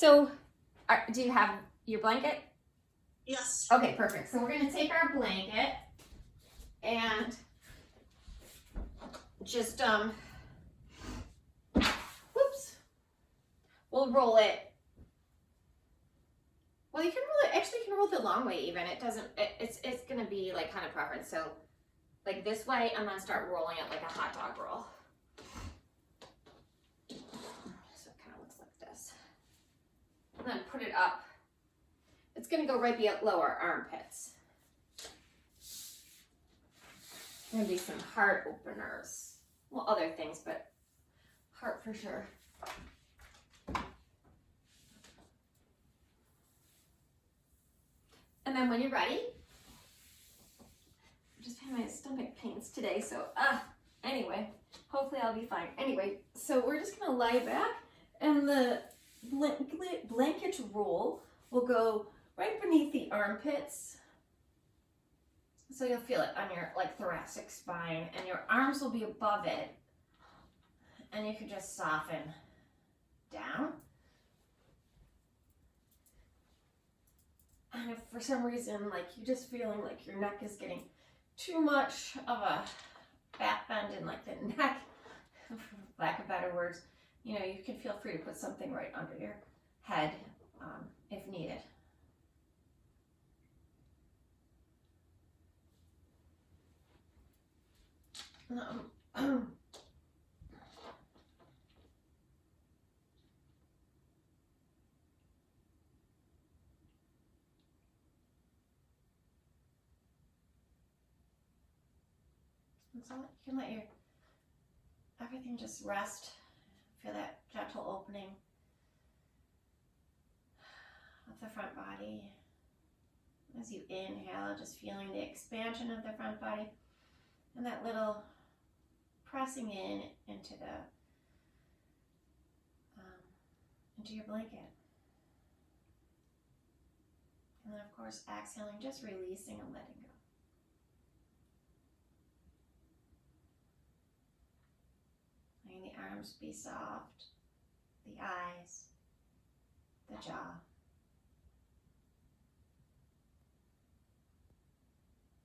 So, do you have your blanket? Yes. Okay, perfect. So we're going to take our blanket and just, whoops, we'll roll it. Well, you can roll it, actually you can roll it the long way even. It doesn't, it's going to be like kind of preference. So like this way, and then start rolling it like a hot dog roll. So it kind of looks like this. And then put it up. It's going to go right below our armpits. Going to be some heart openers. Well, other things, but heart for sure. And then when you're ready, I'm just having my stomach pains today, so anyway, hopefully I'll be fine. Anyway, so we're just gonna lie back, and the blanket roll will go right beneath the armpits. So you'll feel it on your like thoracic spine, and your arms will be above it, and you can just soften down. And if for some reason like you're just feeling like your neck is getting too much of a back bend in like the neck, for lack of better words, you know, you can feel free to put something right under your head if needed. So you can let everything just rest. Feel that gentle opening of the front body. As you inhale, just feeling the expansion of the front body and that little pressing into your blanket. And then of course exhaling, just releasing and letting go. Letting the arms be soft, the eyes, the jaw,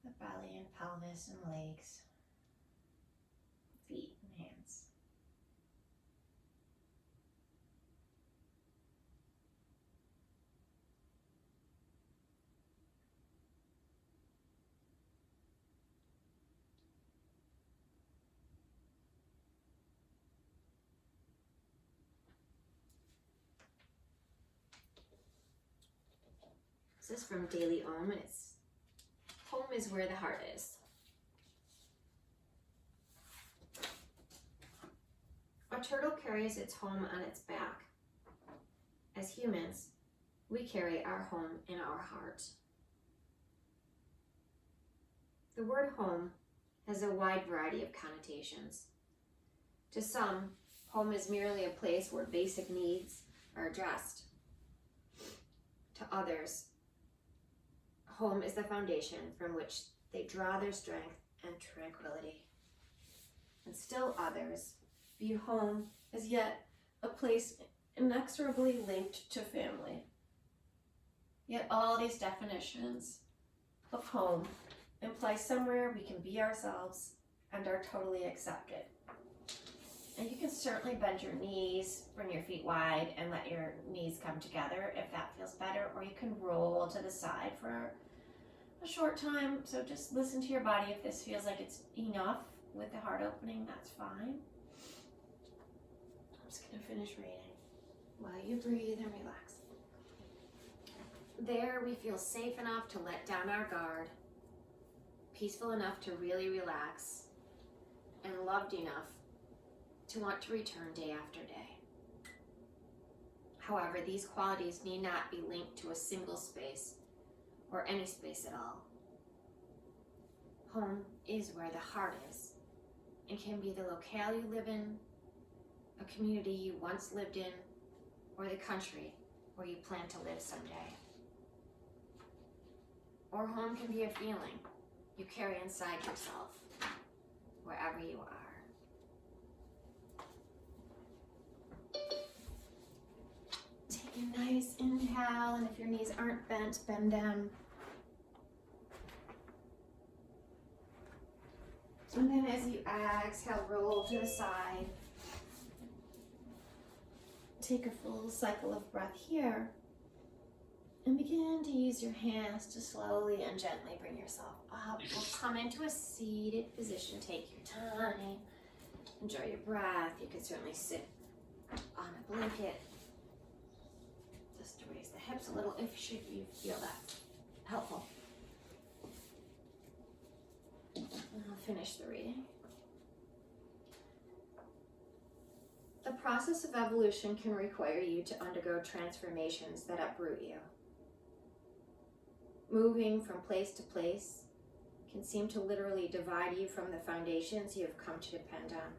the belly and pelvis and legs, feet and hands. This is from Daily Om, and it's home is where the heart is. A turtle carries its home on its back. As humans, we carry our home in our heart. The word home has a wide variety of connotations. To some, home is merely a place where basic needs are addressed. To others, home is the foundation from which they draw their strength and tranquility. And still others view home as yet a place inexorably linked to family. Yet all these definitions of home imply somewhere we can be ourselves and are totally accepted. And you can certainly bend your knees, bring your feet wide, and let your knees come together if that feels better, or you can roll to the side for a short time. So just listen to your body. If this feels like it's enough with the heart opening, that's fine. I'm just gonna finish reading while you breathe and relax. There we feel safe enough to let down our guard, peaceful enough to really relax, and loved enough to want to return day after day. However, these qualities need not be linked to a single space or any space at all. Home is where the heart is and can be the locale you live in, a community you once lived in, or the country where you plan to live someday. Or home can be a feeling you carry inside yourself, wherever you are. Take a nice towel, and if your knees aren't bent, bend them. And then as you exhale, roll to the side. Take a full cycle of breath here. And begin to use your hands to slowly and gently bring yourself up. We'll come into a seated position. Take your time. Enjoy your breath. You can certainly sit on a blanket. Just to raise the hips a little if you feel that helpful. And I'll finish the reading. The process of evolution can require you to undergo transformations that uproot you. Moving from place to place can seem to literally divide you from the foundations you have come to depend on.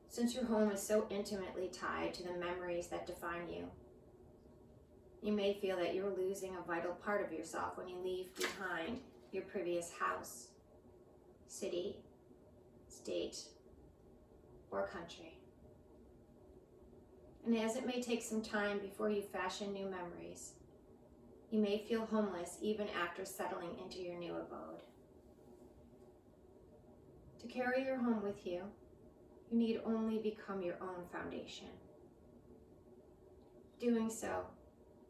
Since your home is so intimately tied to the memories that define you, you may feel that you're losing a vital part of yourself when you leave behind your previous house, city, state, or country. And as it may take some time before you fashion new memories, you may feel homeless even after settling into your new abode. To carry your home with you, you need only become your own foundation. Doing so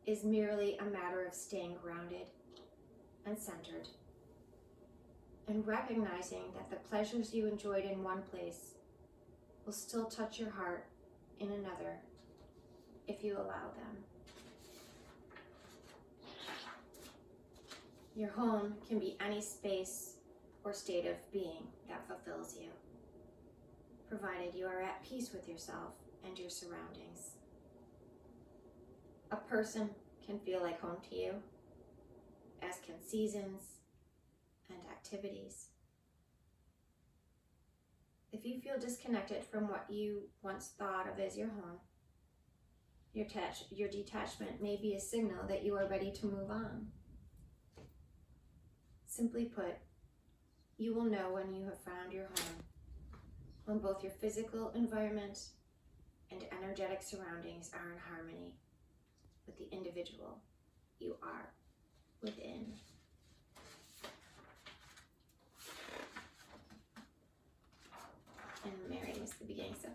is merely a matter of staying grounded and centered, and recognizing that the pleasures you enjoyed in one place will still touch your heart in another if you allow them. Your home can be any space or state of being that fulfills you, provided you are at peace with yourself and your surroundings. A person can feel like home to you, as can seasons and activities. If you feel disconnected from what you once thought of as your home, your detachment may be a signal that you are ready to move on. Simply put, you will know when you have found your home, when both your physical environment and energetic surroundings are in harmony with the individual you are within. And Mary missed the beginning, so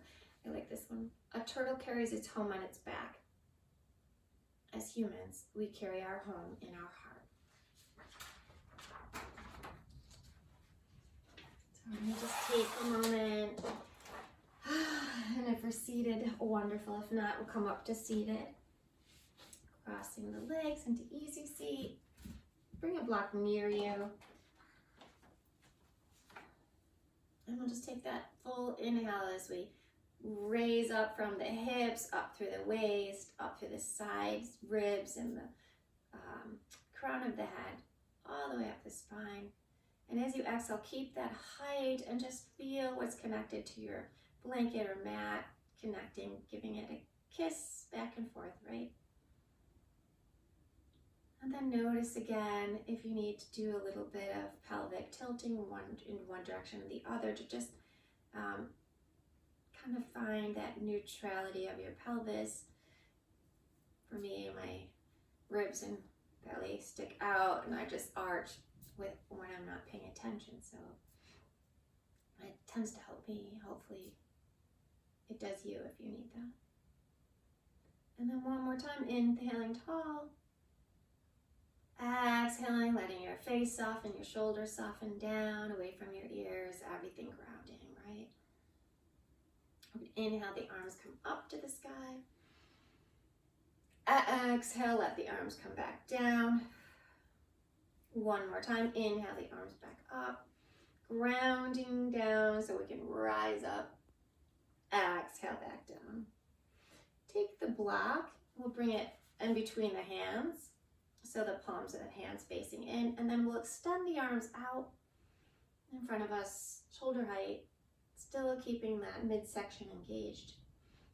I like this one. A turtle carries its home on its back. As humans, we carry our home in our heart. So I'm going to just take a moment. And if we're seated, wonderful. If not, we'll come up to seated. Crossing the legs into easy seat. Bring a block near you. And we'll just take that full inhale as we raise up from the hips, up through the waist, up through the sides, ribs, and the crown of the head, all the way up the spine. And as you exhale, keep that height and just feel what's connected to your blanket or mat, connecting, giving it a kiss back and forth, right? And then notice again if you need to do a little bit of pelvic tilting in one direction or the other to just kind of find that neutrality of your pelvis. For me, my ribs and belly stick out and I just arch when I'm not paying attention. So it tends to help me. Hopefully it does you if you need that. And then one more time, inhaling tall. Exhaling, letting your face soften, your shoulders soften down, away from your ears, everything grounding, right? Inhale, the arms come up to the sky. Exhale, let the arms come back down. One more time, inhale, the arms back up. Grounding down so we can rise up. Exhale, back down. Take the block, we'll bring it in between the hands. So the palms of the hands facing in, and then we'll extend the arms out in front of us, shoulder height, still keeping that midsection engaged.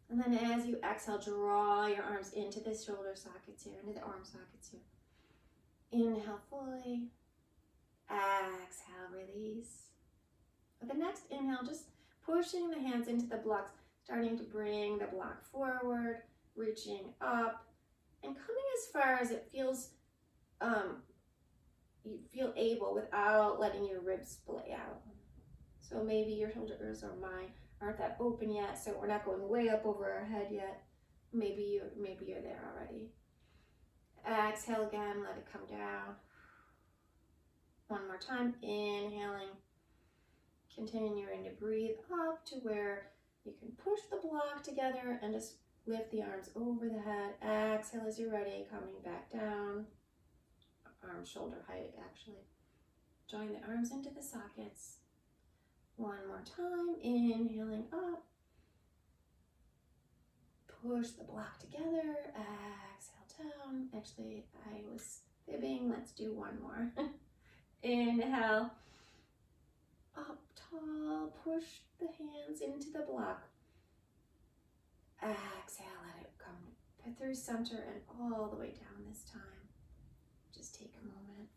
And then as you exhale, draw your arms into the shoulder sockets here, into the arm sockets here. Inhale fully, exhale, release. With the next inhale, just pushing the hands into the blocks, starting to bring the block forward, reaching up, and coming as far as it feels, you feel able without letting your ribs splay out. So maybe your shoulders or mine aren't that open yet, so we're not going way up over our head yet. Maybe you're there already. Exhale again, let it come down. One more time, inhaling. Continuing to breathe up to where you can push the block together and just lift the arms over the head. Exhale as you're ready, coming back down. Arm shoulder height, actually. Join the arms into the sockets. One more time, inhaling up. Push the block together. Exhale down. Actually, I was fibbing. Let's do one more. Inhale. Up tall. Push the hands into the block. Exhale, let it come through center and all the way down this time. Just take a moment.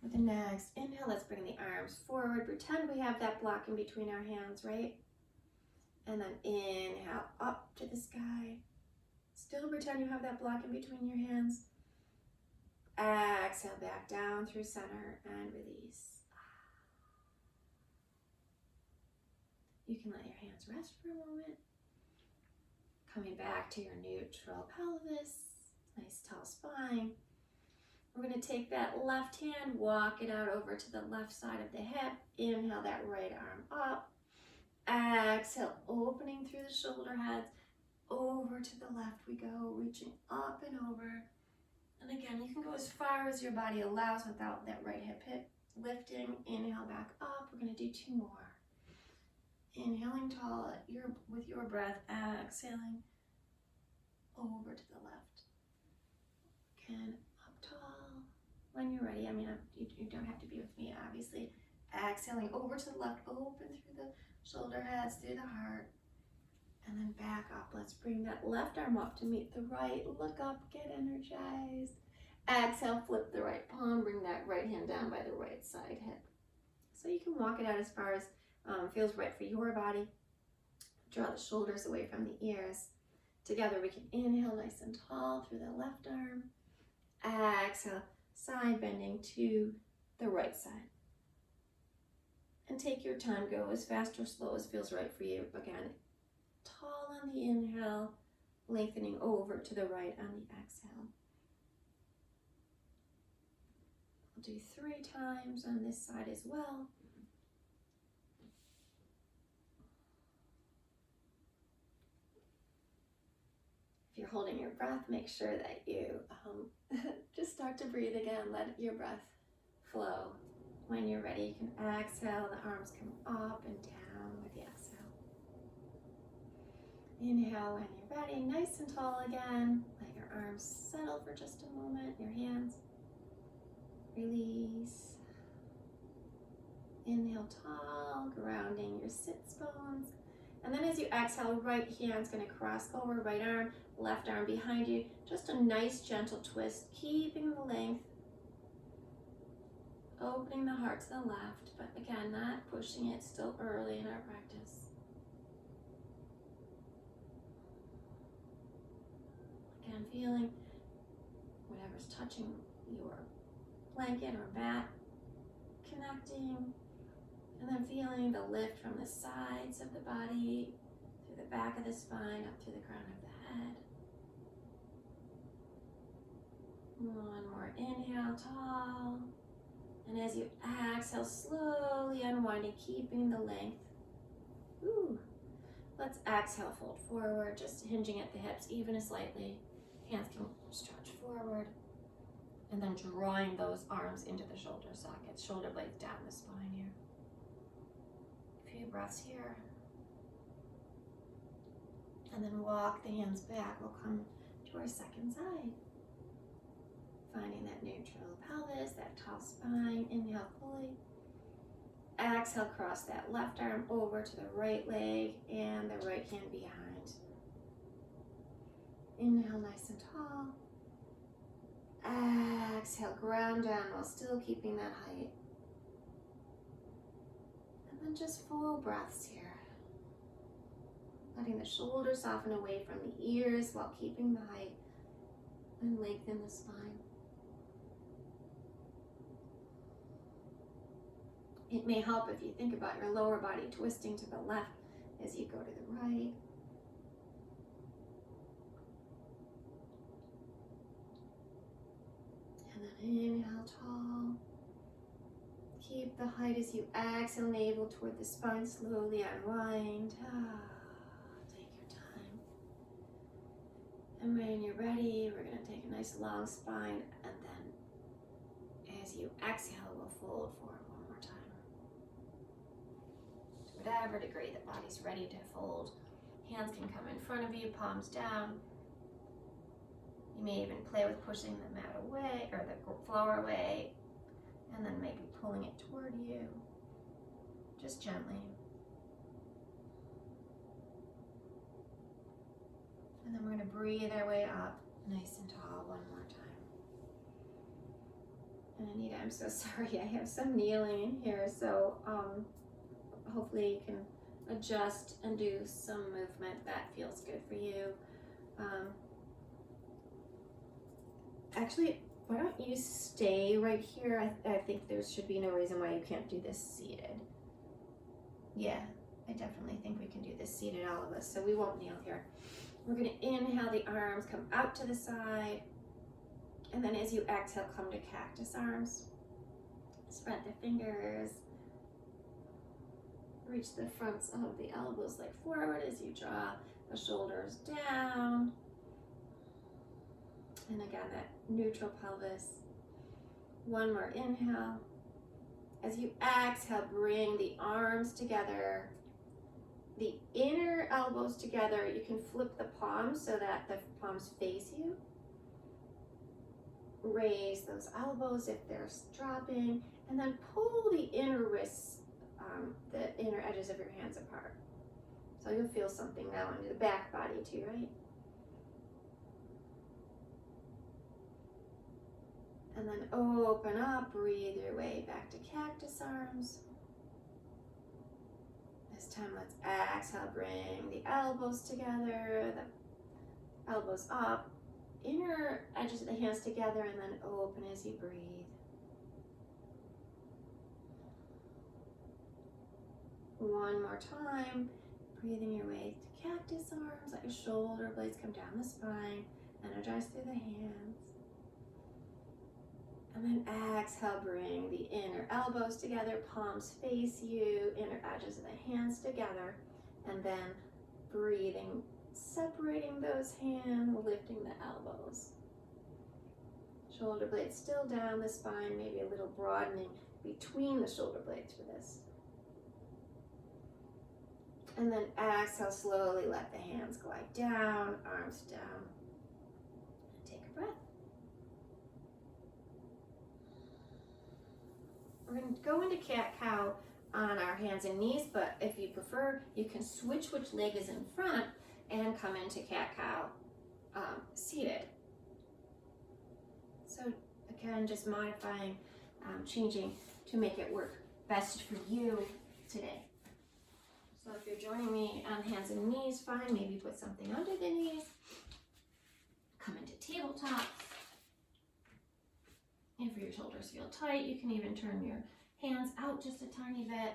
With the next inhale, let's bring the arms forward. Pretend we have that block in between our hands, right? And then inhale up to the sky. Still pretend you have that block in between your hands. Exhale back down through center and release. You can let your hands rest for a moment. Coming back to your neutral pelvis. Nice tall spine. We're going to take that left hand, walk it out over to the left side of the hip. Inhale that right arm up. Exhale, opening through the shoulder heads. Over to the left we go, reaching up and over. And again, you can go as far as your body allows without that right hip lifting. Inhale back up. We're going to do two more. Inhaling tall with your breath. Exhaling over to the left. Again, up tall. When you're ready, you don't have to be with me, obviously. Exhaling over to the left, open through the shoulder heads, through the heart. And then back up. Let's bring that left arm up to meet the right. Look up, get energized. Exhale, flip the right palm, bring that right hand down by the right side hip. So you can walk it out as far as feels right for your body. Draw the shoulders away from the ears. Together we can inhale nice and tall through the left arm. Exhale, side bending to the right side. And take your time, go as fast or slow as feels right for you. Again, tall on the inhale, lengthening over to the right on the exhale. We'll do 3 times on this side as well. If you're holding your breath, make sure that you just start to breathe again. Let your breath flow. When you're ready, you can exhale. The arms come up and down with the exhale. Inhale when you're ready. Nice and tall again. Let your arms settle for just a moment. Your hands. Release. Inhale tall, grounding your sits bones. And then as you exhale, right hand's going to cross over, right arm, left arm behind you. Just a nice gentle twist, keeping the length. Opening the heart to the left, but again, not pushing it, still early in our practice. Again, feeling whatever's touching your blanket or mat, connecting. And then feeling the lift from the sides of the body, through the back of the spine, up through the crown of the head. One more inhale, tall. And as you exhale, slowly unwinding, keeping the length. Ooh. Let's exhale, fold forward, just hinging at the hips, even slightly. Hands can stretch forward. And then drawing those arms into the shoulder sockets, shoulder blades down the spine here. Few breaths here. And then walk the hands back. We'll come to our second side. Finding that neutral pelvis, that tall spine. Inhale fully. Exhale, cross that left arm over to the right leg and the right hand behind. Inhale nice and tall. Exhale, ground down while still keeping that height. And then just full breaths here. Letting the shoulders soften away from the ears while keeping the height and lengthen the spine. It may help if you think about your lower body twisting to the left as you go to the right. And then inhale tall. Keep the height as you exhale, navel toward the spine, slowly unwind. Take your time. And when you're ready, we're going to take a nice long spine, and then as you exhale, we'll fold forward one more time. To whatever degree the body's ready to fold. Hands can come in front of you, palms down. You may even play with pushing the mat away or the floor away, and then maybe pulling it toward you, just gently. And then we're going to breathe our way up, nice and tall, one more time. And Anita, I'm so sorry, I have some kneeling in here, so hopefully you can adjust and do some movement that feels good for you. Actually, why don't you stay right here? I think there should be no reason why you can't do this seated. Yeah, I definitely think we can do this seated, all of us, so we won't kneel here. We're going to inhale, the arms come out to the side, and then as you exhale, come to cactus arms. Spread the fingers. Reach the fronts of the elbows like forward as you draw the shoulders down. And again, that neutral pelvis. One more inhale. As you exhale, bring the arms together, the inner elbows together. You can flip the palms so that the palms face you. Raise those elbows if they're dropping, and then pull the inner wrists, the inner edges of your hands apart. So you'll feel something now into the back body too, right? And then open up, breathe your way back to cactus arms. This time let's exhale, bring the elbows together, the elbows up, inner edges of the hands together, and then open as you breathe. One more time, breathing your way to cactus arms, let your shoulder blades come down the spine, energize through the hands. And then exhale, bring the inner elbows together, palms face you, inner edges of the hands together, and then breathing, separating those hands, lifting the elbows. Shoulder blades still down the spine, maybe a little broadening between the shoulder blades for this. And then exhale, slowly let the hands glide down, arms down. And take a breath. We're going to go into cat-cow on our hands and knees, but if you prefer, you can switch which leg is in front and come into cat-cow seated. So again, just modifying, changing to make it work best for you today. So if you're joining me on hands and knees, fine, maybe put something under the knees. Come into tabletop. If your shoulders feel tight, you can even turn your hands out just a tiny bit.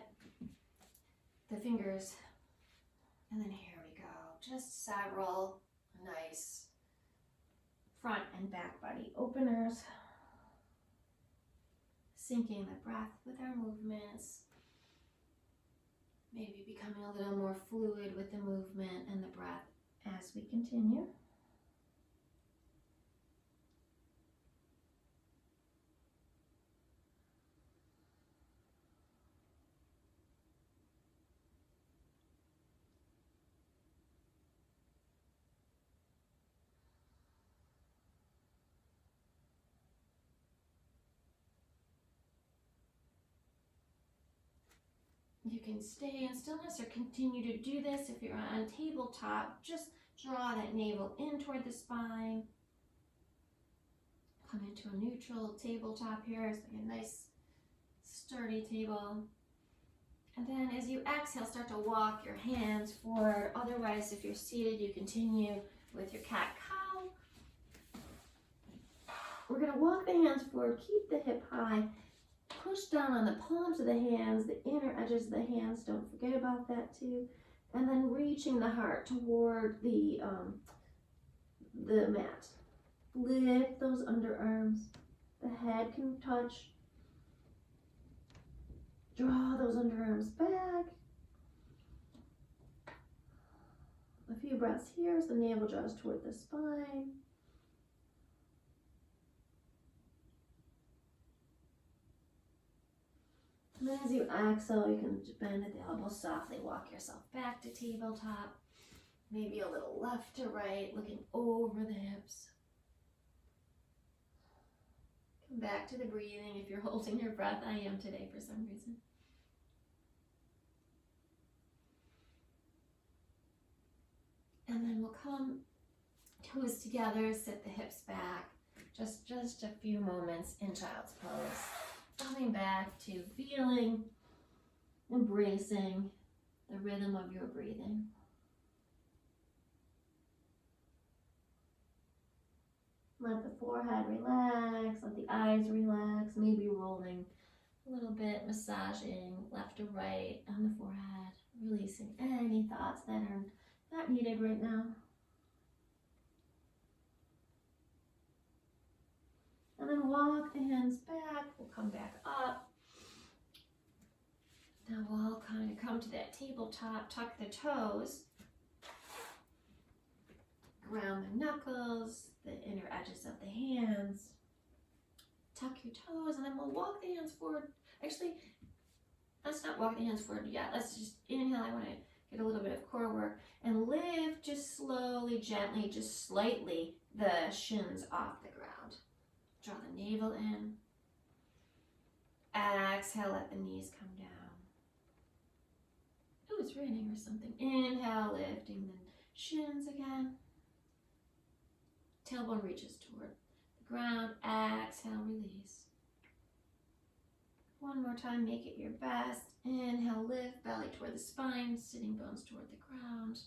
The fingers. And then here we go. Just several nice front and back body openers. Syncing the breath with our movements. Maybe becoming a little more fluid with the movement and the breath as we continue. You can stay in stillness or continue to do this. If you're on tabletop, just draw that navel in toward the spine. Come into a neutral tabletop here. It's like a nice sturdy table. And then as you exhale, start to walk your hands forward. Otherwise, if you're seated, you continue with your cat-cow. We're going to walk the hands forward, keep the hip high, push down on the palms of the hands, the inner edges of the hands, don't forget about that too. And then reaching the heart toward the mat. Lift those underarms. The head can touch. Draw those underarms back. A few breaths here as the navel draws toward the spine. And then as you exhale, you can bend at the elbows softly, walk yourself back to tabletop. Maybe a little left to right, looking over the hips. Come back to the breathing. If you're holding your breath, I am today for some reason. And then we'll come toes together, sit the hips back. Just a few moments in child's pose. Coming back to feeling, embracing the rhythm of your breathing. Let the forehead relax, let the eyes relax, maybe rolling a little bit, massaging left to right on the forehead, releasing any thoughts that are not needed right now. And then walk the hands back, we'll come back up. Now we'll kind of come to that tabletop, tuck the toes, ground the knuckles, the inner edges of the hands. Tuck your toes, and then we'll walk the hands forward. Actually, let's not walk the hands forward yet. Let's just inhale. I want to get a little bit of core work. And lift just slowly, gently, just slightly the shins off the ground. Draw the navel in. Exhale, let the knees come down. Oh, it's raining or something. Inhale, lifting the shins again. Tailbone reaches toward the ground. Exhale, release. One more time, make it your best. Inhale, lift, belly toward the spine, sitting bones toward the ground.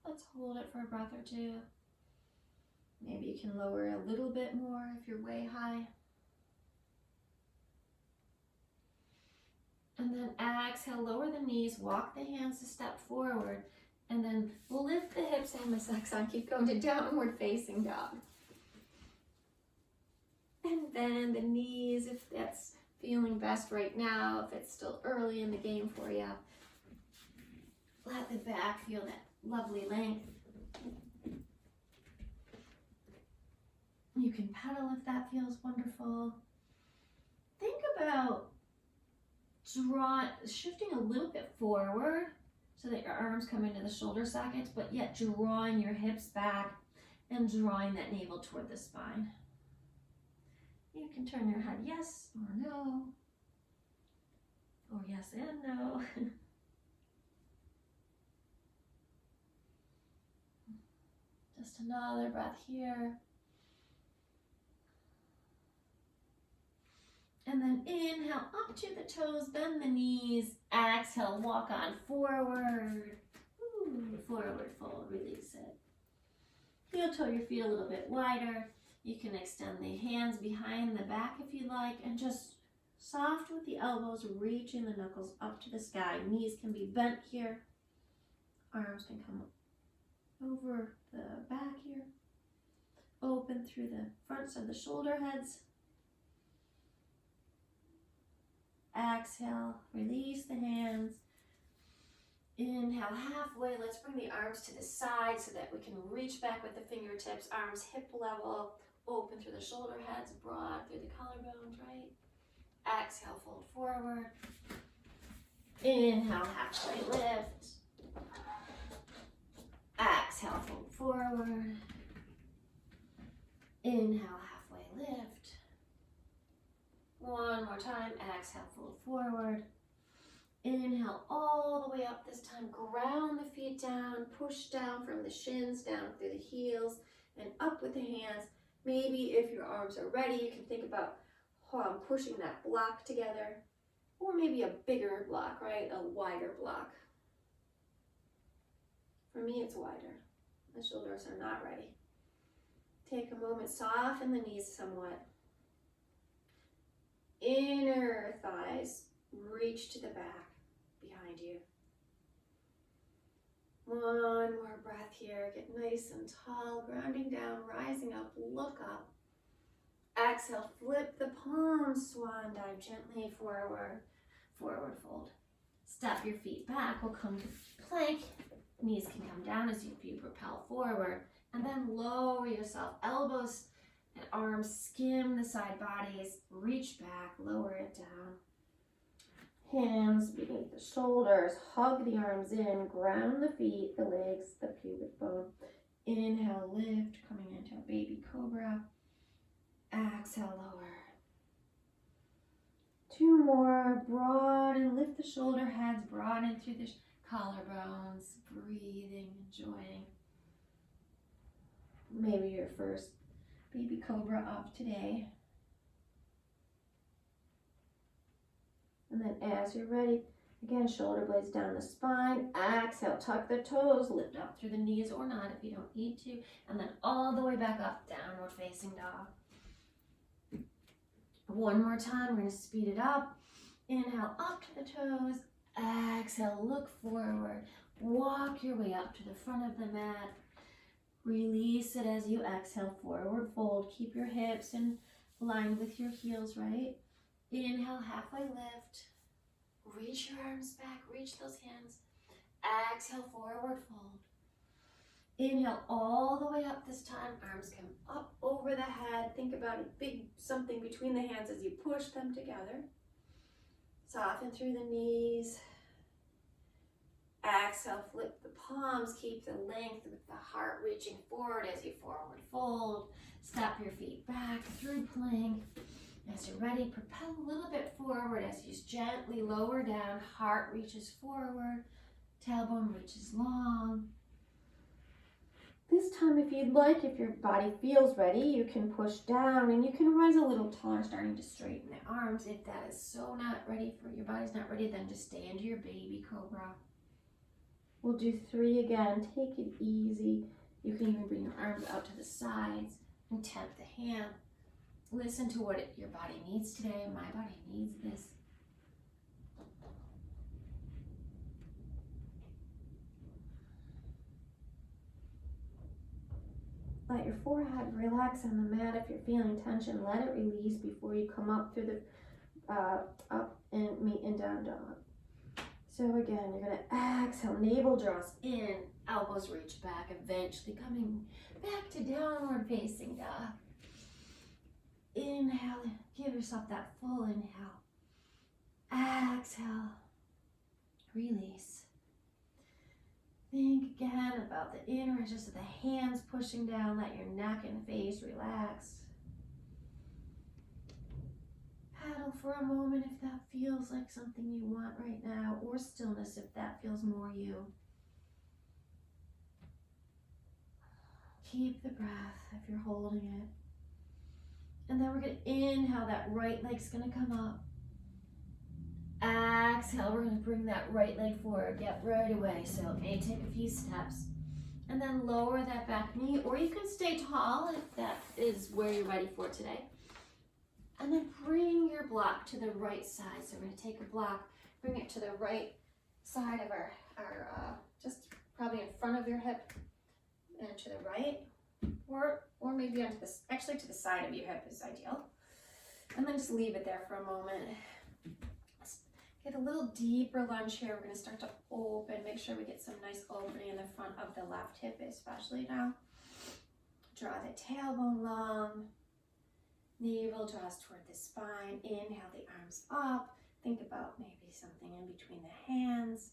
Let's hold it for a breath or two. Maybe you can lower a little bit more if you're way high. And then exhale, lower the knees, walk the hands a step forward, and then we'll lift the hips and the saxon, keep going to downward facing dog. And then the knees, if that's feeling best right now, if it's still early in the game for you, let the back feel that lovely length. You can pedal if that feels wonderful. Think about shifting a little bit forward so that your arms come into the shoulder sockets, but yet drawing your hips back and drawing that navel toward the spine. You can turn your head yes or no, or yes and no. Just another breath here. And then inhale up to the toes, bend the knees. Exhale, walk on forward. Ooh, forward fold, release it. Heel toe your feet a little bit wider. You can extend the hands behind the back if you like, and just soft with the elbows, reaching the knuckles up to the sky. Knees can be bent here. Arms can come over the back here. Open through the fronts of the shoulder heads. Exhale, release the hands. Inhale halfway. Let's bring the arms to the side so that we can reach back with the fingertips, arms hip level, open through the shoulder heads, broad through the collarbones, right? Exhale, fold forward. Inhale, halfway lift. Exhale, fold forward. Inhale, halfway lift. One more time, exhale, fold forward. Inhale all the way up this time, ground the feet down, push down from the shins, down through the heels, and up with the hands. Maybe if your arms are ready, you can think about pushing that block together, or maybe a bigger block, right? A wider block. For me, it's wider. My shoulders are not ready. Take a moment, soften the knees somewhat. Inner thighs reach to the back behind you. One more breath here. Get nice and tall, grounding down, rising up, look up. Exhale, flip the palms, swan dive gently forward, forward fold. Step your feet back, we'll come to plank. Knees can come down as you propel forward, and then lower yourself. Elbows and arms skim the side bodies, reach back, lower it down. Hands beneath the shoulders, hug the arms in, ground the feet, the legs, the pubic bone. Inhale, lift, coming into a baby cobra. Exhale, lower. Two more, broaden, lift the shoulder heads, broaden through the collarbones, breathing, enjoying. Maybe your first baby cobra of today. And then as you're ready, again, shoulder blades down the spine. Exhale, tuck the toes, lift up through the knees or not if you don't need to. And then all the way back up, downward facing dog. One more time, we're going to speed it up. Inhale, up to the toes. Exhale, look forward. Walk your way up to the front of the mat. Release it as you exhale, forward fold. Keep your hips in line with your heels, right? Inhale, halfway lift. Reach your arms back, reach those hands. Exhale, forward fold. Inhale all the way up this time. Arms come up over the head. Think about a big something between the hands as you push them together. Soften through the knees. Exhale, flip the palms. Keep the length with the heart reaching forward as you forward fold. Step your feet back through plank. As you're ready, propel a little bit forward as you gently lower down. Heart reaches forward. Tailbone reaches long. This time, if you'd like, if your body feels ready, you can push down and you can rise a little taller, starting to straighten the arms. If that is so not ready for your body's not ready, then just stay into your baby cobra. We'll do 3 again. Take it easy. You can even bring your arms out to the sides and tap the hand. Listen to what your body needs today. My body needs this. Let your forehead relax on the mat. If you're feeling tension, let it release before you come up through the up and meet in down dog. So again, you're gonna exhale, navel draws in, elbows reach back, eventually coming back to downward facing dog. Inhale, give yourself that full inhale. Exhale, release. Think again about the inner edges of the hands pushing down. Let your neck and face relax. Paddle for a moment if that feels like something you want right now, or stillness if that feels more you. Keep the breath if you're holding it. And then we're going to inhale, that right leg's going to come up. Exhale, we're going to bring that right leg forward. Get right away, so it may take a few steps. And then lower that back knee, or you can stay tall if that is where you're ready for today. And then bring your block to the right side. So we're going to take a block, bring it to the right side of our just probably in front of your hip and to the right. Or maybe onto this, actually to the side of your hip is ideal. And then just leave it there for a moment. Get a little deeper lunge here. We're going to start to open. Make sure we get some nice opening in the front of the left hip, especially now. Draw the tailbone long. Navel draws toward the spine. Inhale the arms up. Think about maybe something in between the hands.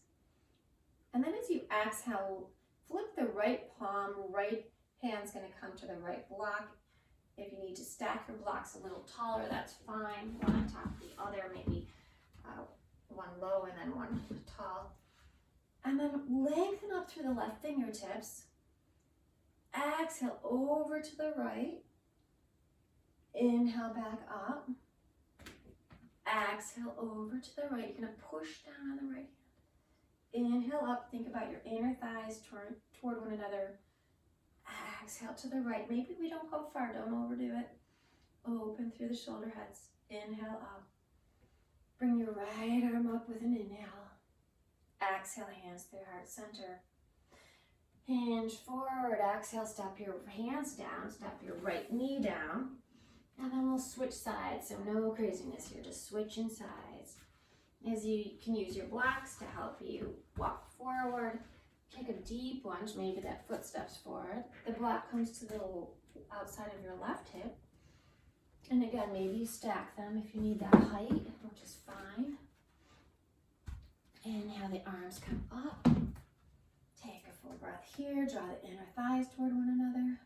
And then as you exhale, flip the right palm. Right hand's going to come to the right block. If you need to stack your blocks a little taller, that's fine. One on top of the other, maybe one low and then one tall. And then lengthen up through the left fingertips. Exhale over to the right. Inhale back up. Exhale over to the right. You're going to push down on the right hand. Inhale up. Think about your inner thighs toward one another. Exhale to the right. Maybe we don't go far. Don't overdo it. Open through the shoulder heads. Inhale up. Bring your right arm up with an inhale. Exhale, hands to heart center. Hinge forward. Exhale, step your hands down. Step your right knee down. And then we'll switch sides. So no craziness here. Just switching sides. As you can use your blocks to help you walk forward. Take a deep lunge. Maybe that foot steps forward. The block comes to the outside of your left hip. And again, maybe you stack them if you need that height, which is fine. Inhale, the arms come up. Take a full breath here. Draw the inner thighs toward one another.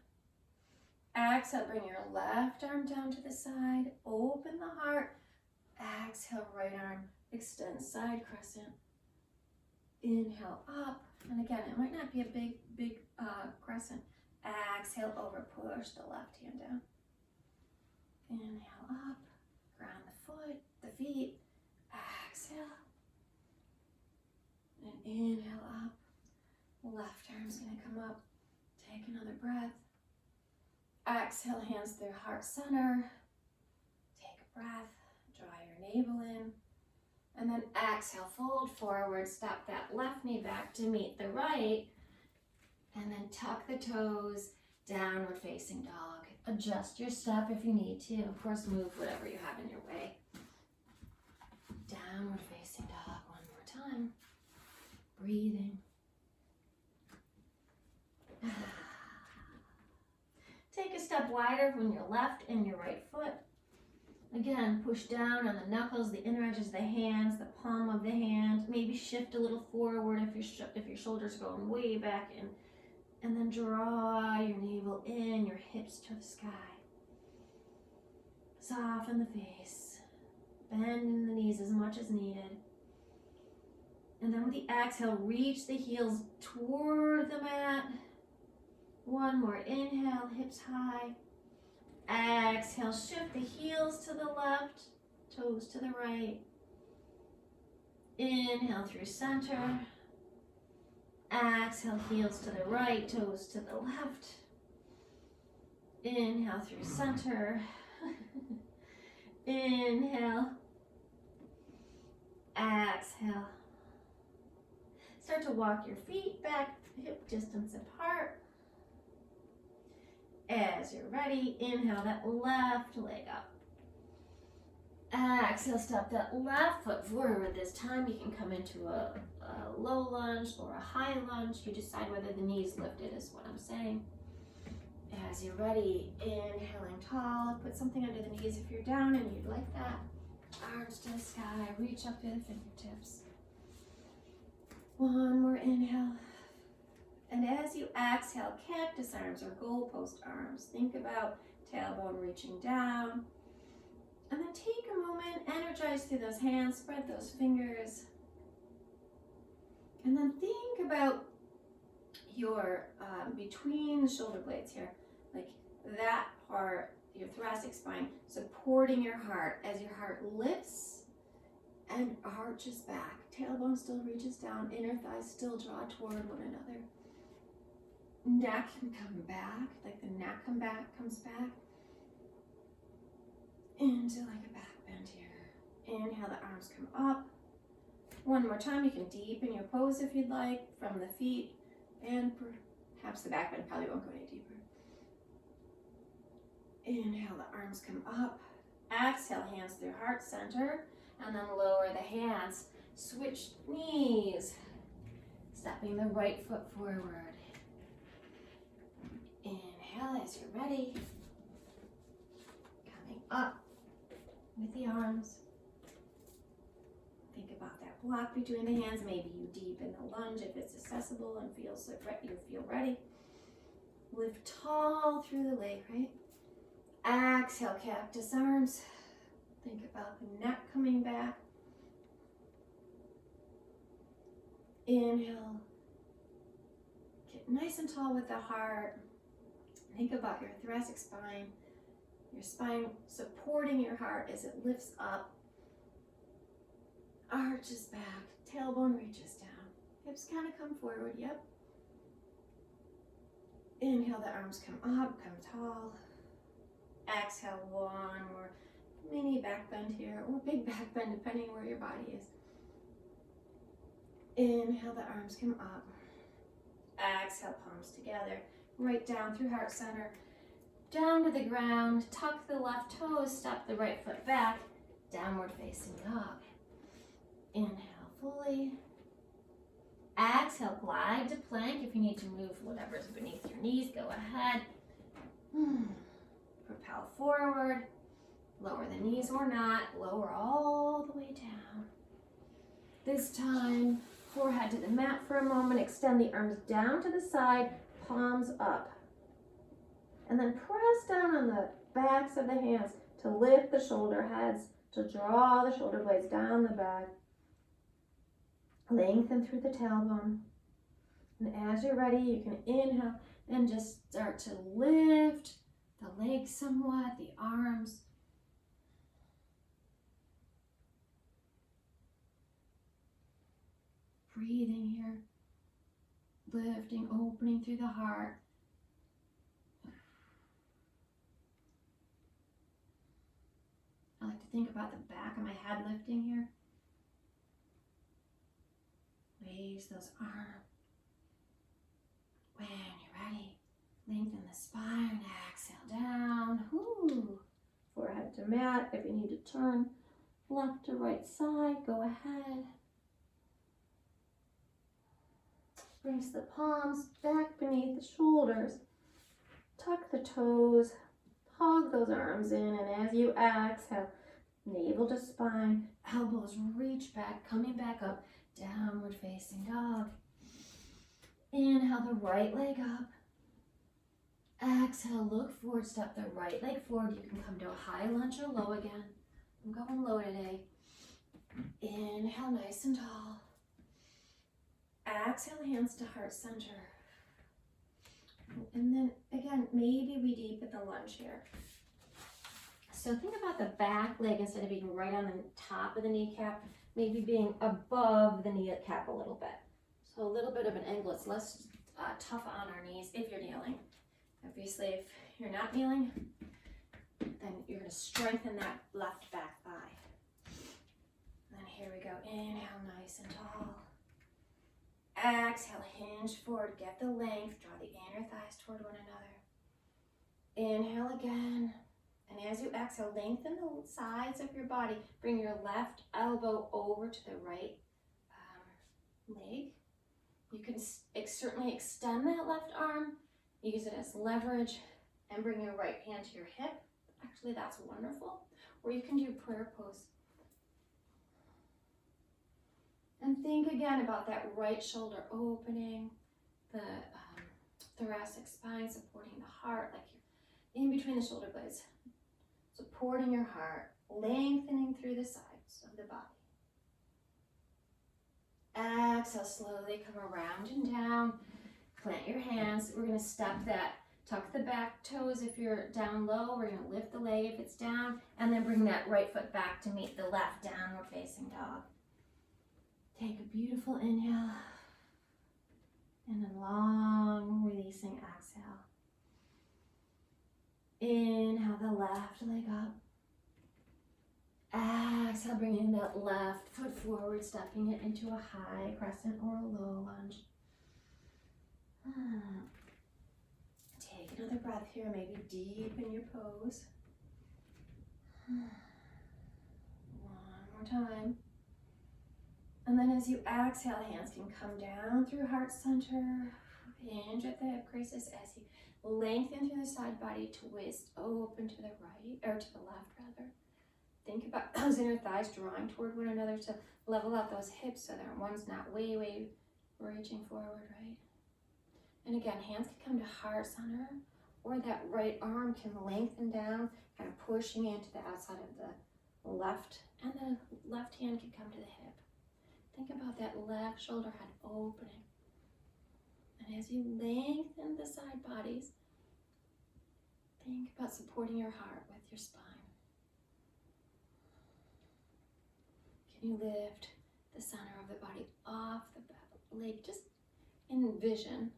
Exhale, bring your left arm down to the side. Open the heart. Exhale, right arm. Extend side crescent. Inhale up. And again, it might not be a big crescent. Exhale, over. Push the left hand down. Inhale up. Ground the feet. Exhale. And inhale up. Left arm's going to come up. Take another breath. Exhale, hands to their heart center. Take a breath. Draw your navel in. And then exhale, fold forward. Step that left knee back to meet the right. And then tuck the toes. Downward facing dog. Adjust your step if you need to. Of course, move whatever you have in your way. Downward facing dog. One more time. Breathing. Take a step wider from your left and your right foot. Again, push down on the knuckles, the inner edges of the hands, the palm of the hand. Maybe shift a little forward if your shoulders are going way back in. And then draw your navel in, your hips to the sky. Soften the face. Bend the knees as much as needed. And then with the exhale, reach the heels toward the mat. One more inhale, hips high. Exhale, shift the heels to the left, toes to the right. Inhale through center. Exhale, heels to the right, toes to the left. Inhale through center. Inhale. Exhale. Start to walk your feet back, hip distance apart. As you're ready, inhale that left leg up. Exhale, step that left foot forward. This time you can come into a low lunge or a high lunge. You decide whether the knee's lifted is what I'm saying. As you're ready, inhaling tall. Put something under the knees if you're down and you'd like that. Arms to the sky, reach up to the fingertips. One more inhale. And as you exhale, cactus arms or goalpost arms. Think about tailbone reaching down. And then take a moment, energize through those hands, spread those fingers. And then think about your, between the shoulder blades here, like that part, your thoracic spine, supporting your heart as your heart lifts and arches back. Tailbone still reaches down, inner thighs still draw toward one another. Neck can come back, like the neck comes back. Into like a back bend here. Inhale, the arms come up. One more time, you can deepen your pose if you'd like, from the feet, and perhaps the back bend probably won't go any deeper. Inhale, the arms come up. Exhale, hands through heart center, and then lower the hands. Switch knees, stepping the right foot forward. Inhale as you're ready. Coming up with the arms. Think about that block between the hands. Maybe you deepen the lunge if it's accessible and you feel ready. Lift tall through the leg, right? Exhale, cactus arms. Think about the neck coming back. Inhale. Get nice and tall with the heart. Think about your thoracic spine. Your spine supporting your heart as it lifts up. arches back, tailbone reaches down, hips kind of come forward, yep. Inhale, the arms come up, come tall. Exhale, one more mini back bend here, or big back bend, depending where your body is. Inhale, the arms come up. Exhale, palms together, right down through heart center, down to the ground, tuck the left toes, step the right foot back, downward facing dog. Inhale fully. Exhale, glide to plank. If you need to move whatever's beneath your knees, go ahead. Propel forward. Lower the knees or not. Lower all the way down. This time, forehead to the mat for a moment. Extend the arms down to the side, palms up. And then press down on the backs of the hands to lift the shoulder heads, to draw the shoulder blades down the back. Lengthen through the tailbone. And as you're ready, you can inhale and just start to lift the legs somewhat, the arms. Breathing here. Lifting, opening through the heart. I like to think about the back of my head lifting here. Raise those arms. When you're ready, lengthen the spine, exhale down. Whoo. Forehead to mat. If you need to turn left to right side, go ahead. Brings the palms back beneath the shoulders. Tuck the toes. Hug those arms in, and as you exhale, navel to spine, elbows reach back, coming back up, downward facing dog. Inhale the right leg up. Exhale, look forward, step the right leg forward. You can come to a high lunge or low again. I'm going low today. Inhale, nice and tall. Exhale, hands to heart center. And then again, maybe we deepen the lunge here. So think about the back leg instead of being right on the top of the kneecap, maybe being above the kneecap a little bit. So a little bit of an angle. It's less tough on our knees if you're kneeling. Obviously, if you're not kneeling, then you're going to strengthen that left back thigh. And then here we go. Inhale, nice and tall. Exhale, hinge forward, get the length, draw the inner thighs toward one another. Inhale again, and as you exhale, lengthen the sides of your body. Bring your left elbow over to the right leg. You can certainly extend that left arm, use it as leverage, and bring your right hand to your hip. Actually, that's wonderful. Or you can do prayer pose. And think again about that right shoulder opening, the thoracic spine supporting the heart, like you're in between the shoulder blades, supporting your heart, lengthening through the sides of the body. Exhale, slowly come around and down, plant your hands. We're going to step that, tuck the back toes if you're down low. We're going to lift the leg if it's down, and then bring that right foot back to meet the left, downward facing dog. Take a beautiful inhale and a long releasing exhale. Inhale the left leg up. Exhale, bringing that left foot forward, stepping it into a high crescent or a low lunge. Take another breath here, maybe deepen your pose. One more time. And then as you exhale, hands can come down through heart center, hinge at the hip creases as you lengthen through the side body, twist open to the right, or to the left rather. Think about those inner thighs drawing toward one another to level out those hips so that one's not way reaching forward, right? And again, hands can come to heart center, or that right arm can lengthen down, kind of pushing into the outside of the left, and the left hand can come to the hip. Think about that left shoulder head opening. And as you lengthen the side bodies, think about supporting your heart with your spine. Can you lift the center of the body off the leg. Just envision.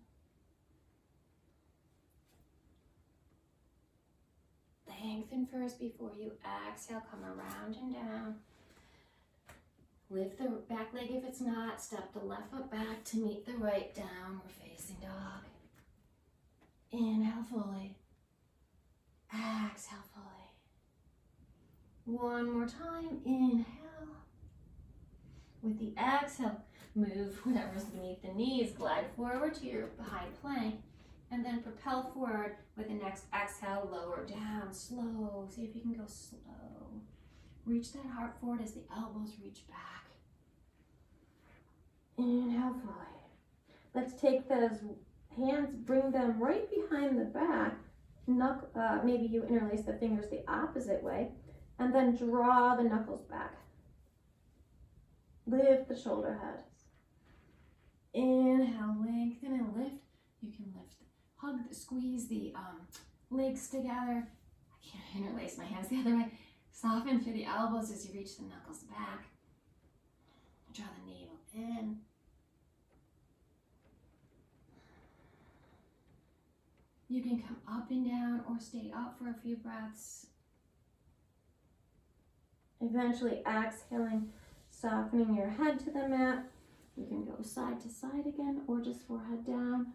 Lengthen first before you exhale. Come around and down. Lift the back leg if it's not. Step the left foot back to meet the right. Downward facing dog. Inhale fully. Exhale fully. One more time. Inhale. With the exhale, move whatever's beneath the knees. Glide forward to your high plank. And then propel forward with the next exhale. Lower down. Slow. See if you can go slow. Reach that heart forward as the elbows reach back. Inhale fully. Let's take those hands, bring them right behind the back. Maybe you interlace the fingers the opposite way, and then draw the knuckles back. Lift the shoulder heads. Inhale, lengthen and lift. You can lift, squeeze the legs together. I can't interlace my hands the other way. Soften through the elbows as you reach the knuckles back. Draw the navel in. You can come up and down or stay up for a few breaths. Eventually exhaling, softening your head to the mat. You can go side to side again or just forehead down.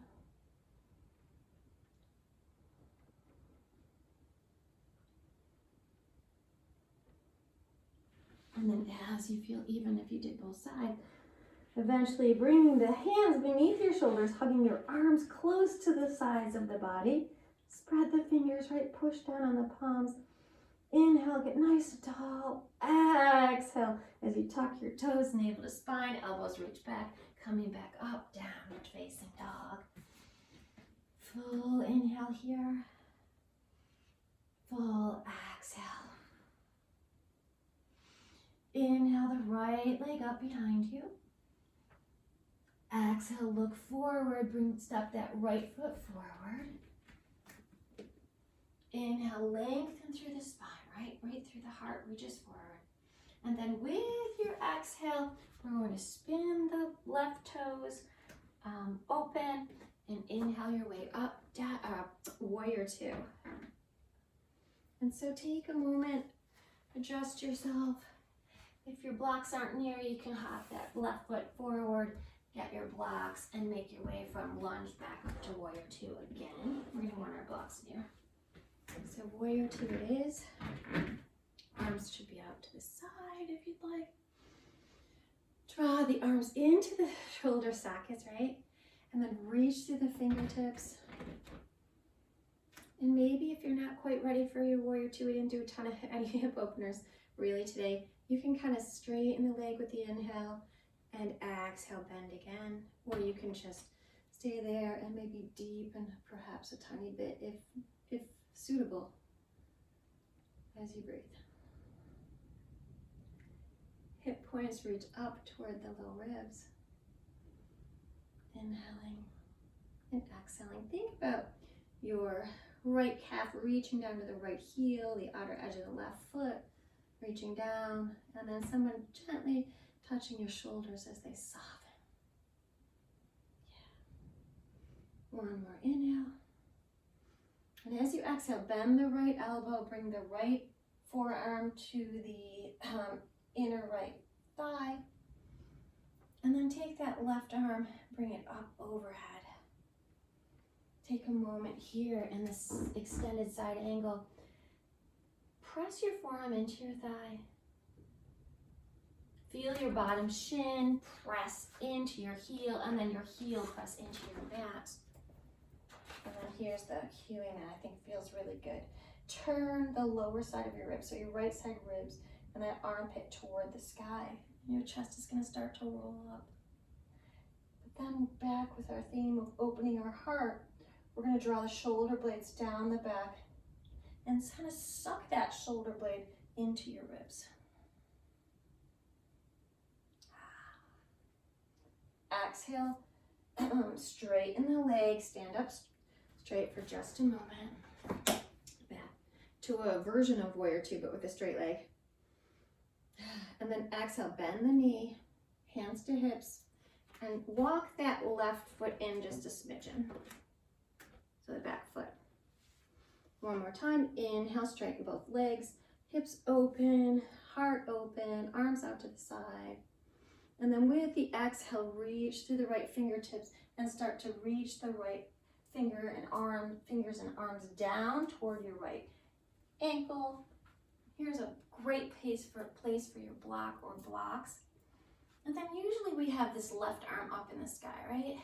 And then as you feel, even if you did both sides, eventually bringing the hands beneath your shoulders, hugging your arms close to the sides of the body. Spread the fingers right, push down on the palms. Inhale, get nice and tall. Exhale, as you tuck your toes, navel to spine, elbows reach back, coming back up, downward facing dog. Full inhale here. Full exhale. Inhale the right leg up behind you. Exhale, look forward, step that right foot forward. Inhale, lengthen through the spine, right through the heart, reaches forward. And then with your exhale, we're going to spin the left toes open and inhale your way up, down, warrior two. And so take a moment, adjust yourself. If your blocks aren't near, you can hop that left foot forward, get your blocks, and make your way from lunge back up to warrior two again. We're gonna want our blocks near. So warrior two it is. Arms should be out to the side if you'd like. Draw the arms into the shoulder sockets, right? And then reach through the fingertips. And maybe if you're not quite ready for your warrior two, we didn't do a ton of any hip openers really today. You can kind of straighten the leg with the inhale and exhale, bend again. Or you can just stay there and maybe deepen perhaps a tiny bit if suitable as you breathe. Hip points reach up toward the low ribs. Inhaling and exhaling. Think about your right calf reaching down to the right heel, the outer edge of the left foot reaching down, and then someone gently touching your shoulders as they soften. Yeah. One more inhale. And as you exhale, bend the right elbow, bring the right forearm to the inner right thigh, and then take that left arm, bring it up overhead. Take a moment here in this extended side angle. Press your forearm into your thigh. Feel your bottom shin press into your heel, and then your heel press into your mat. And then here's the cueing that I think feels really good. Turn the lower side of your ribs, so your right side ribs, and that armpit toward the sky. And your chest is going to start to roll up. But then back with our theme of opening our heart, we're going to draw the shoulder blades down the back and kind of suck that shoulder blade into your ribs. Exhale, straighten the legs, stand up straight for just a moment. Back to a version of warrior two, but with a straight leg. And then exhale, bend the knee, hands to hips, and walk that left foot in just a smidgen. So the back foot. One more time, inhale, straighten both legs, hips open, heart open, arms out to the side. And then with the exhale, reach through the right fingertips and start to reach the right fingers and arms down toward your right ankle. Here's a great place for your block or blocks. And then usually we have this left arm up in the sky, right?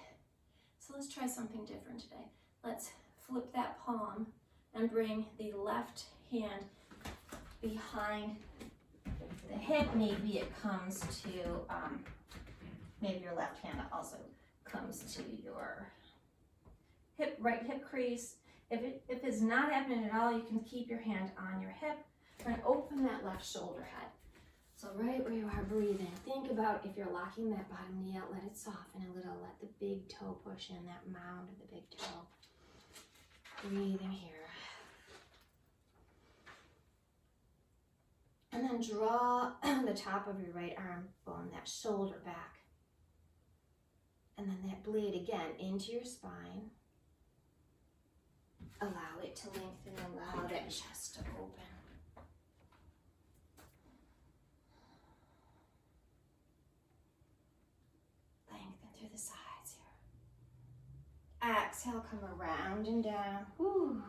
So let's try something different today. Let's flip that palm and bring the left hand behind the hip. Maybe it comes to, maybe your left hand also comes to your right hip crease. If it's not happening at all, you can keep your hand on your hip and open that left shoulder head. So right where you are breathing, think about if you're locking that bottom knee out, let it soften a little, let the big toe push in, that mound of the big toe. Breathing here. And then draw the top of your right arm bone, that shoulder back. And then that blade again into your spine. Allow it to lengthen, allow that chest to open. Lengthen through the sides here. Exhale, come around and down. Whew.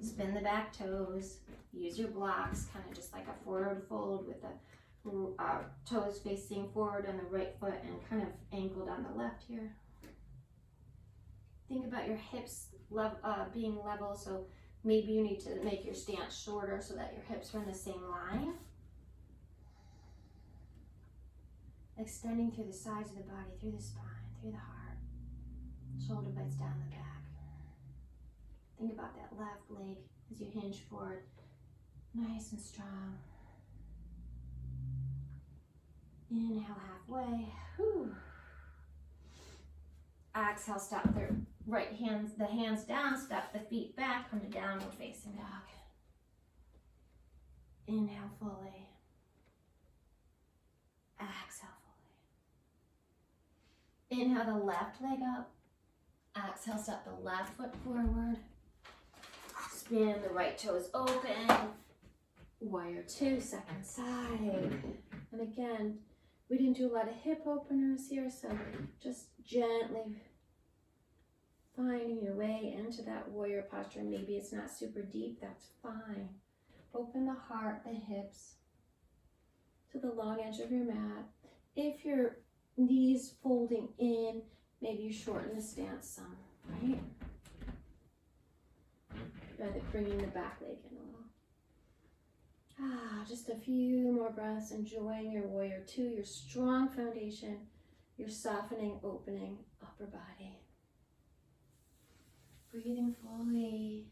Spin the back toes. Use your blocks, kind of just like a forward fold with the toes facing forward on the right foot and kind of angled on the left here. Think about your hips being level, so maybe you need to make your stance shorter so that your hips are in the same line. Extending through the sides of the body, through the spine, through the heart. Shoulder blades down the back. Think about that left leg as you hinge forward. Nice and strong. Inhale halfway. Whew. Exhale, step the hands down, step the feet back, come to downward facing dog. Inhale fully. Exhale fully. Inhale the left leg up. Exhale, step the left foot forward. Spin the right toes open. Warrior two, second side. And again, we didn't do a lot of hip openers here, so just gently finding your way into that warrior posture. Maybe it's not super deep, that's fine. Open the heart, the hips to the long edge of your mat. If your knees folding in, maybe you shorten the stance some, right? Bringing the back leg in a little. Just a few more breaths, enjoying your warrior two, your strong foundation, your softening, opening upper body. Breathing fully.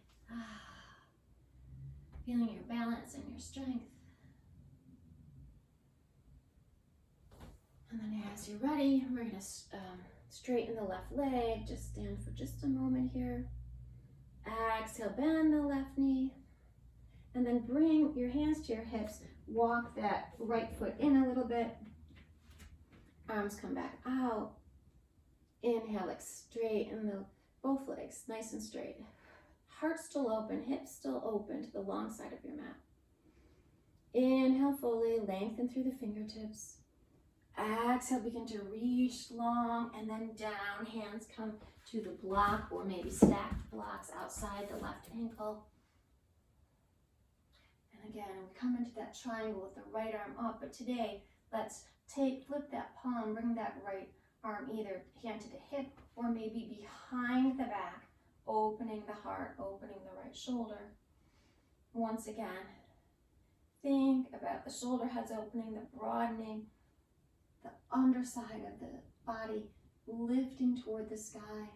Feeling your balance and your strength. And then as you're ready, we're going to straighten the left leg. Just stand for just a moment here. Exhale, bend the left knee. And then bring your hands to your hips. Walk that right foot in a little bit. Arms come back out. Inhale, straighten both legs, nice and straight. Heart still open, hips still open to the long side of your mat. Inhale fully, lengthen through the fingertips. Exhale, begin to reach long and then down. Hands come to the block or maybe stacked blocks outside the left ankle. And again, we come into that triangle with the right arm up, but today, let's flip that palm, bring that right arm either hand to the hip or maybe behind the back, opening the heart, opening the right shoulder. Once again, think about the shoulder heads opening, the broadening, the underside of the body lifting toward the sky.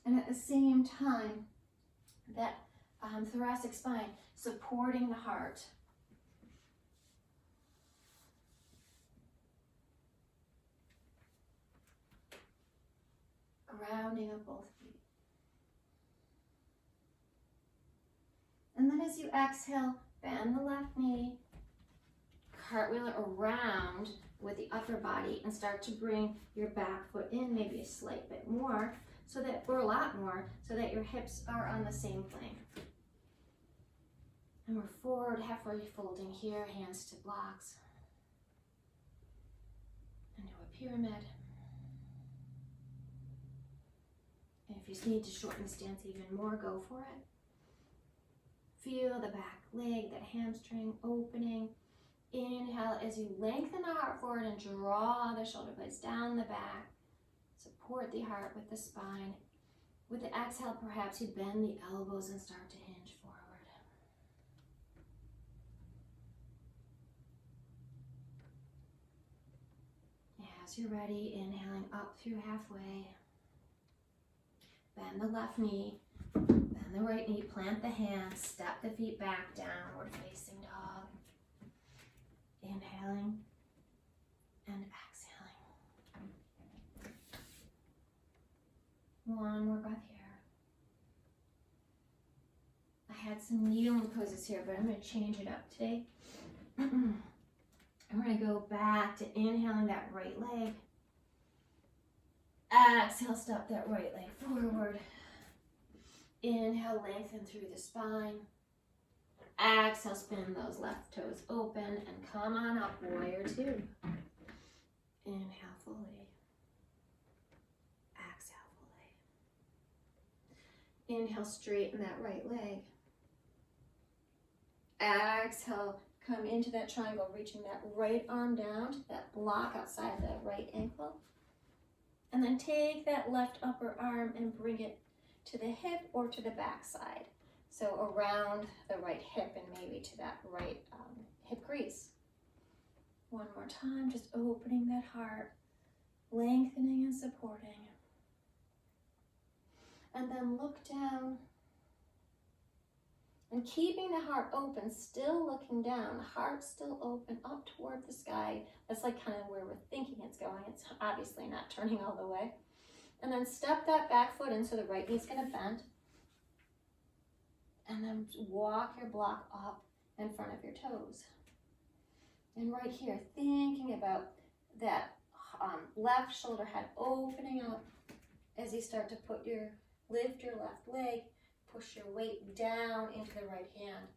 And at the same time, that thoracic spine supporting the heart. Grounding of both feet. And then as you exhale, bend the left knee, cartwheel around with the upper body and start to bring your back foot in maybe a slight bit more, so that, or a lot more, so that your hips are on the same plane. And we're forward, halfway folding here, hands to blocks. Into a pyramid. And if you need to shorten the stance even more, go for it. Feel the back leg, that hamstring opening. Inhale as you lengthen the heart forward and draw the shoulder blades down the back. Support the heart with the spine. With the exhale, perhaps you bend the elbows and start to hinge forward. As you're ready, inhaling up through halfway. Bend the left knee, bend the right knee, plant the hands, step the feet back, downward facing dog. Inhaling and exhaling. One more breath here. I had some kneeling poses here, but I'm going to change it up today. I'm going to go back to inhaling that right leg. Exhale, step that right leg forward. Inhale, lengthen through the spine. Exhale, spin those left toes open and come on up, warrior two. Inhale fully. Exhale fully. Inhale, straighten that right leg. Exhale, come into that triangle, reaching that right arm down to that block outside the right ankle. And then take that left upper arm and bring it to the hip or to the back side. So around the right hip and maybe to that right hip crease. One more time, just opening that heart, lengthening and supporting. And then look down. And keeping the heart open, still looking down, heart still open up toward the sky. That's like kind of where we're thinking it's going. It's obviously not turning all the way. And then step that back foot in so the right knee's gonna bend. And then walk your block up in front of your toes. And right here, thinking about that left shoulder head opening up as you start to lift your left leg, push your weight down into the right hand.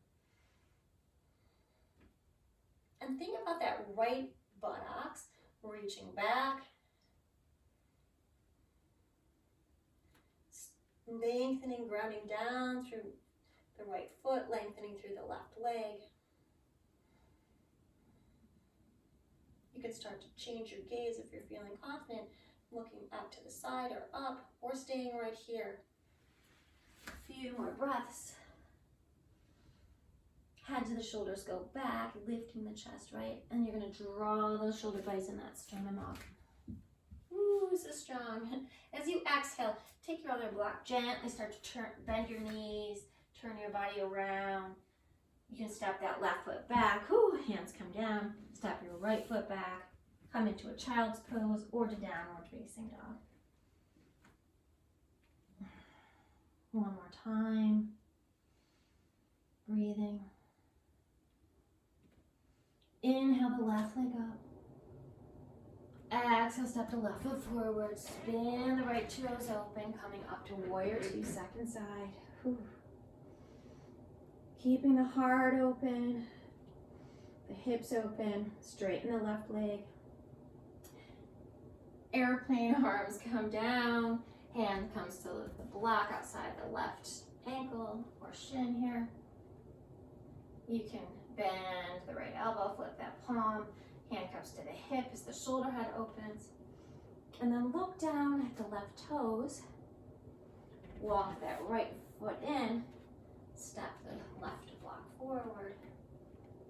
And think about that right buttocks reaching back, lengthening, grounding down through the right foot, lengthening through the left leg. You can start to change your gaze if you're feeling confident, looking up to the side or up, or staying right here. A few more breaths. Head to the shoulders, go back, lifting the chest, right? And you're gonna draw those shoulder blades and that sternum up. Ooh, this is strong. As you exhale, take your other block, gently start to bend your knees, turn your body around. You can step that left foot back, ooh, hands come down, step your right foot back, come into a child's pose or to downward facing dog. One more time, breathing. Inhale the left leg up. Exhale, step the left foot forward, spin the right toes open, coming up to warrior two, second side. Whew. Keeping the heart open, the hips open, straighten the left leg. Airplane arms come down, hand comes to the block outside the left ankle or shin here. You can bend the right elbow, flip that palm, hand comes to the hip as the shoulder head opens. And then look down at the left toes, walk that right foot in, step the left block forward,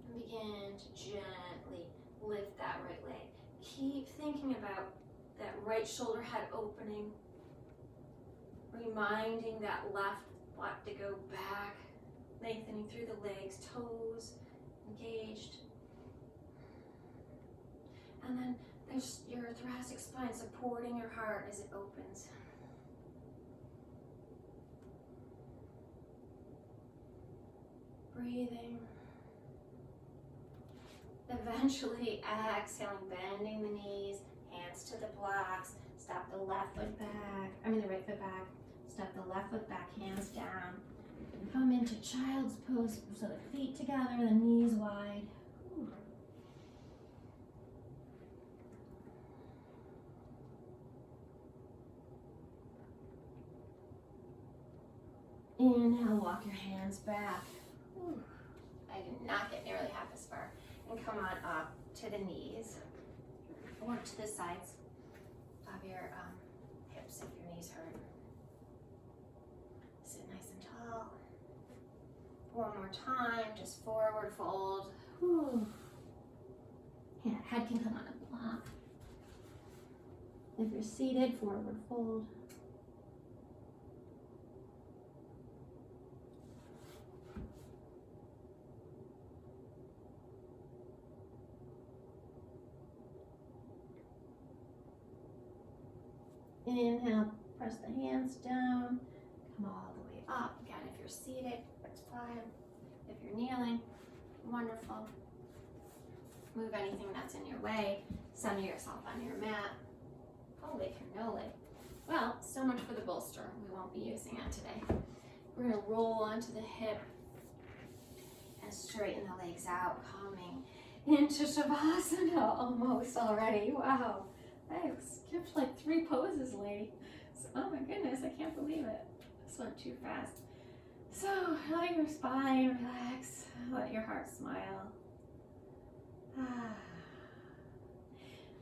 and begin to gently lift that right leg. Keep thinking about that right shoulder head opening, reminding that left block to go back, lengthening through the legs, toes engaged. And then there's your thoracic spine supporting your heart as it opens. Breathing. The eventually exhaling, bending the knees, hands to the blocks, step the left foot back, the right foot back, step the left foot back, hands down. Come into child's pose, so the feet together, the knees wide. Ooh. Inhale, walk your hands back. Ooh. I did not get nearly half as far. And come on up to the knees or to the sides of your hips if your knees hurt. Sit nice and tall. One more time, just forward fold. Whew. Yeah, head can come on a block. If you're seated, forward fold. Inhale, press the hands down, come all the way up. Again, if you're seated, that's fine. If you're kneeling, wonderful. Move anything that's in your way. Center yourself on your mat. Holy cannoli. Well, so much for the bolster. We won't be using it today. We're going to roll onto the hip and straighten the legs out, coming into Shavasana almost already. Wow. I skipped like 3 poses, lady. So, oh my goodness, I can't believe it. This went too fast. So, let your spine relax. Let your heart smile.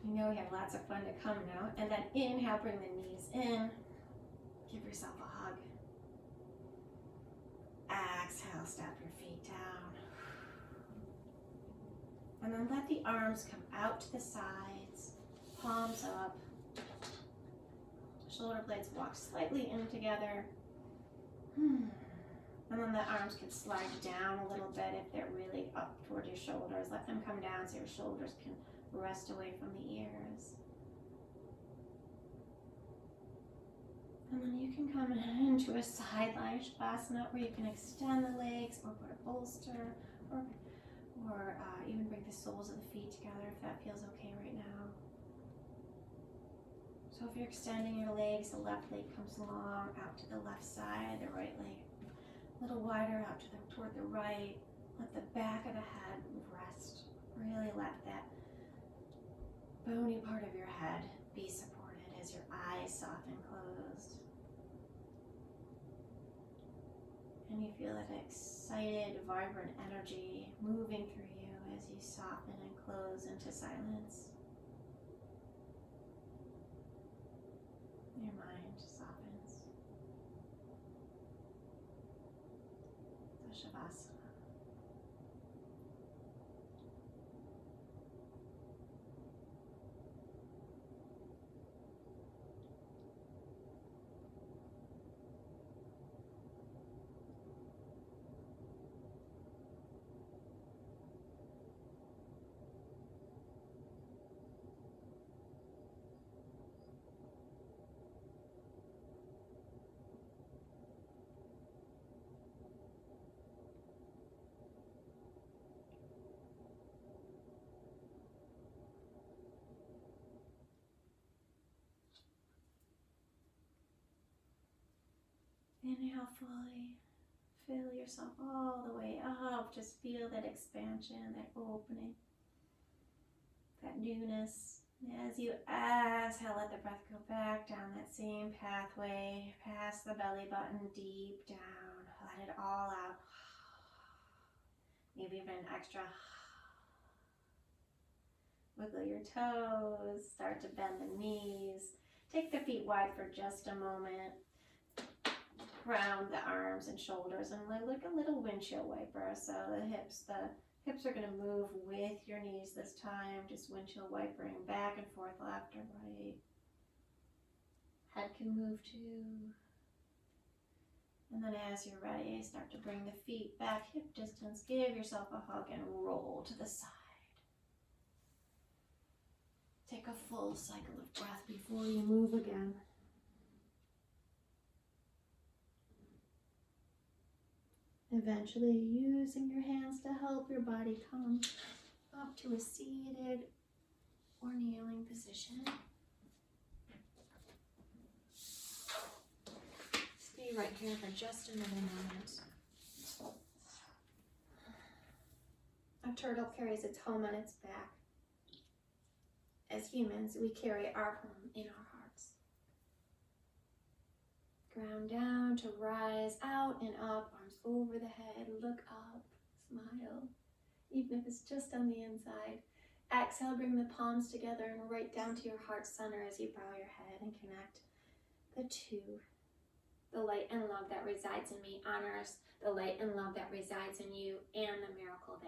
You know we have lots of fun to come now. And then inhale, bring the knees in. Give yourself a hug. Exhale, step your feet down. And then let the arms come out to the sides. Palms up. Shoulder blades walk slightly in together. And then the arms can slide down a little bit if they're really up toward your shoulders. Let them come down so your shoulders can rest away from the ears. And then you can come into a sideline Shavasana where you can extend the legs or put a bolster or even bring the soles of the feet together if that feels okay right now. So if you're extending your legs, the left leg comes long out to the left side, the right leg a little wider out toward the right. Let the back of the head rest. Really let that bony part of your head be supported as your eyes soften closed. And you feel that excited, vibrant energy moving through you as you soften and close into silence. Your mind softens. So Shavasana. Inhale fully. Fill yourself all the way up. Just feel that expansion, that opening, that newness. As you exhale, let the breath go back down that same pathway, past the belly button, deep down. Let it all out. Maybe even an extra. Wiggle your toes. Start to bend the knees. Take the feet wide for just a moment. Round the arms and shoulders and like a little windshield wiper. So the hips are going to move with your knees this time. Just windshield wipering back and forth, left or right. Head can move too. And then as you're ready, start to bring the feet back hip distance. Give yourself a hug and roll to the side. Take a full cycle of breath before you move again. Eventually using your hands to help your body come up to a seated or kneeling position. Stay right here for just another moment. A turtle carries its home on its back. As humans, we carry our home in our hearts. Ground down to rise out and up, arms over the head, look up, smile, even if it's just on the inside. Exhale, bring the palms together and right down to your heart center as you bow your head and connect the two. The light and love that resides in me honors the light and love that resides in you and the miracle that